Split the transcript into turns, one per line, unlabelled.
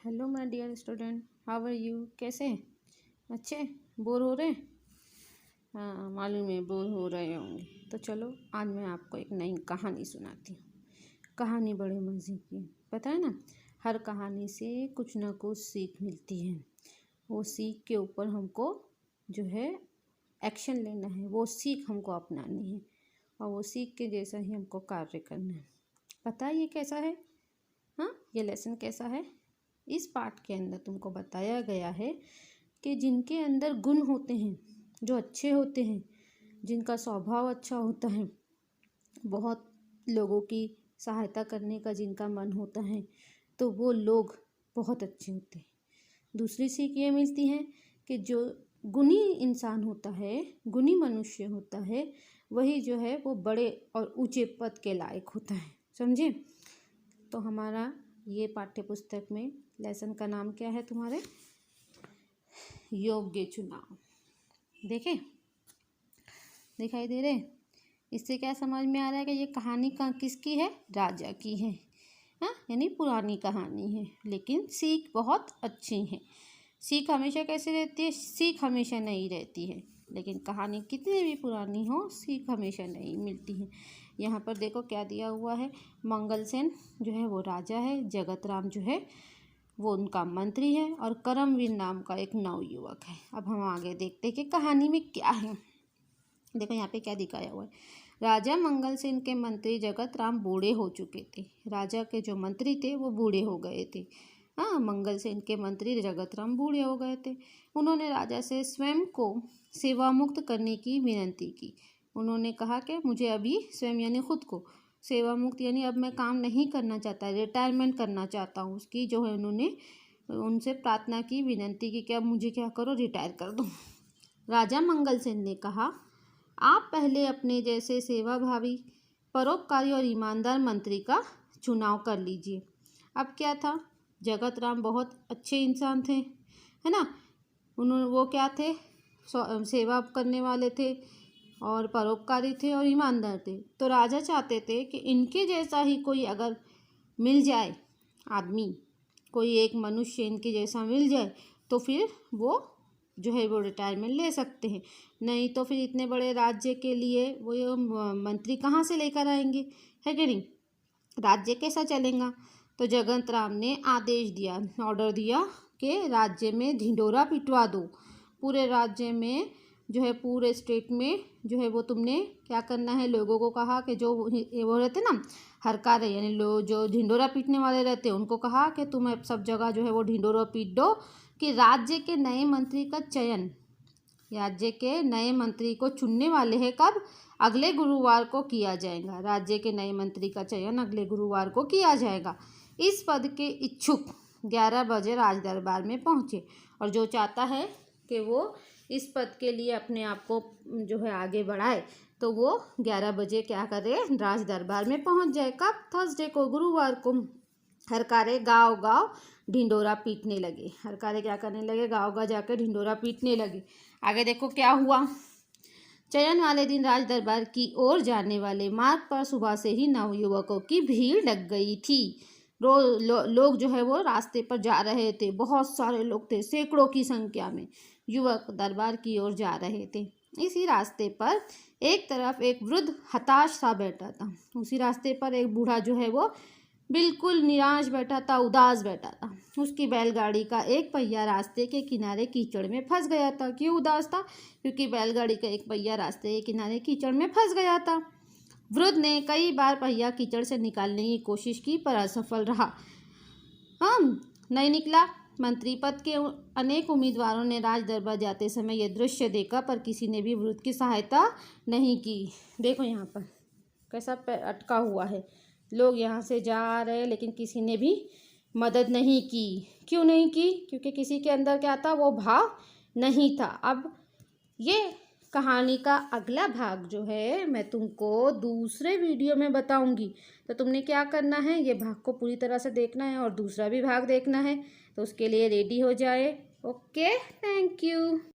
Hello my dear student, how are you? कैसे हैं? अच्छे? बोर हो रहे हैं? हाँ, मालूम है बोर हो रहे होंगे। तो चलो आज मैं आपको एक नई कहानी सुनाती हूँ। कहानी बड़े मज़े की है, पता है ना। हर कहानी से कुछ ना कुछ सीख मिलती है। वो सीख के ऊपर हमको जो है एक्शन लेना है, वो सीख हमको अपनानी है और वो सीख के जैसा ही हमको कार्य करना है। पता है ये कैसा है? हाँ, ये लेसन कैसा है? इस पाठ के अंदर तुमको बताया गया है कि जिनके अंदर गुण होते हैं, जो अच्छे होते हैं, जिनका स्वभाव अच्छा होता है, बहुत लोगों की सहायता करने का जिनका मन होता है, तो वो लोग बहुत अच्छे होते हैं। दूसरी सीख ये मिलती है कि जो गुणी इंसान होता है, गुणी मनुष्य होता है, वही जो है वो बड़े और ऊंचे पद के लायक होता है। समझे? तो हमारा ये पाठ्य पुस्तक में लेसन का नाम क्या है तुम्हारे? योग्य चुनाव। देखे? दिखाई दे रहे? इससे क्या समझ में आ रहा है कि ये कहानी का किसकी है? राजा की है। हाँ, यानी पुरानी कहानी है, लेकिन सीख बहुत अच्छी है। सीख हमेशा कैसे रहती है? सीख हमेशा नहीं रहती है, लेकिन कहानी कितनी भी पुरानी हो, सीख हमेशा नहीं मिलती है। यहाँ पर देखो क्या दिया हुआ है। मंगलसेन जो है वो राजा है, जगत राम जो है वो उनका मंत्री है और करमवीर नाम का एक नवयुवक है। अब हम आगे देखते हैं कि कहानी में क्या है। देखो यहाँ पे क्या दिखाया हुआ है। राजा मंगलसेन के मंत्री जगत राम बूढ़े हो चुके थे। राजा के जो मंत्री थे वो बूढ़े हो गए थे। हाँ, मंगलसेन के मंत्री जगत राम बूढ़े हो गए थे। उन्होंने राजा से स्वयं को सेवा मुक्त करने की विनती की। उन्होंने कहा कि मुझे अभी स्वयं यानी खुद को सेवा मुक्त यानी अब मैं काम नहीं करना चाहता, रिटायरमेंट करना चाहता हूँ। उसकी जो है उन्होंने उनसे प्रार्थना की, विनती की कि अब मुझे क्या करो, रिटायर कर दो। राजा मंगलसेन ने कहा, आप पहले अपने जैसे सेवाभावी, परोपकारी और ईमानदार मंत्री का चुनाव कर लीजिए। अब क्या था, जगत राम बहुत अच्छे इंसान थे, है ना। वो क्या थे? सेवा करने वाले थे और परोपकारी थे और ईमानदार थे। तो राजा चाहते थे कि इनके जैसा ही कोई अगर मिल जाए आदमी, कोई एक मनुष्य इनके जैसा मिल जाए तो फिर वो जो है वो रिटायरमेंट ले सकते हैं। नहीं तो फिर इतने बड़े राज्य के लिए वो ये मंत्री कहाँ से लेकर आएंगे, है कि नहीं। राज्य कैसा चलेगा। तो जगत राम ने आदेश दिया, ऑर्डर दिया कि राज्य में ढिंढोरा पिटवा दो। पूरे राज्य में जो है, पूरे स्टेट में जो है वो तुमने क्या करना है, लोगों को कहा कि जो वो रहते ना हरकारे यानी लोग जो ढिंढोरा पीटने वाले रहते हैं, उनको कहा कि तुम सब जगह जो है वो ढिंढोरा पीट दो कि राज्य के नए मंत्री का चयन, राज्य के नए मंत्री को चुनने वाले हैं कब? अगले गुरुवार को किया जाएगा। राज्य के नए मंत्री का चयन अगले गुरुवार को किया जाएगा। इस पद के इच्छुक 11 बजे राज दरबार में पहुँचे और जो चाहता है कि वो इस पद के लिए अपने आप को जो है आगे बढ़ाए, तो वो 11 बजे क्या करे, राज दरबार में पहुँच जाए। कब? थर्सडे को, गुरुवार को। हरकारे गांव गांव ढिंडोरा पीटने लगे। हरकारे क्या करने लगे? गांव गांव जाकर ढिंडोरा पीटने लगे। आगे देखो क्या हुआ। चयन वाले दिन राज दरबार की ओर जाने वाले मार्ग पर सुबह से ही नवयुवकों की भीड़ लग गई थी। लोग जो है वो रास्ते पर जा रहे थे। बहुत सारे लोग थे, सैकड़ों की संख्या में युवक दरबार की ओर जा रहे थे। इसी रास्ते पर एक तरफ एक वृद्ध हताश सा बैठा था। उसी रास्ते पर एक बूढ़ा जो है वो बिल्कुल निराश बैठा था, उदास बैठा था। उसकी बैलगाड़ी का एक पहिया रास्ते के किनारे कीचड़ में फंस गया था। क्यों उदास था? क्योंकि बैलगाड़ी का एक पहिया रास्ते के किनारे कीचड़ में फंस गया था। वृद्ध ने कई बार पहिया कीचड़ से निकालने की कोशिश की पर असफल रहा। नहीं निकला। मंत्री पद के अनेक उम्मीदवारों ने राज दरबार जाते समय यह दृश्य देखा, पर किसी ने भी वृद्ध की सहायता नहीं की। देखो यहाँ पर कैसा अटका हुआ है। लोग यहाँ से जा रहे लेकिन किसी ने भी मदद नहीं की। क्यों नहीं की? क्योंकि किसी के अंदर क्या था, वो भाव नहीं था। अब ये कहानी का अगला भाग जो है मैं तुमको दूसरे वीडियो में बताऊंगी। तो तुमने क्या करना है, ये भाग को पूरी तरह से देखना है और दूसरा भी भाग देखना है। तो उसके लिए रेडी हो जाए। Okay, thank you.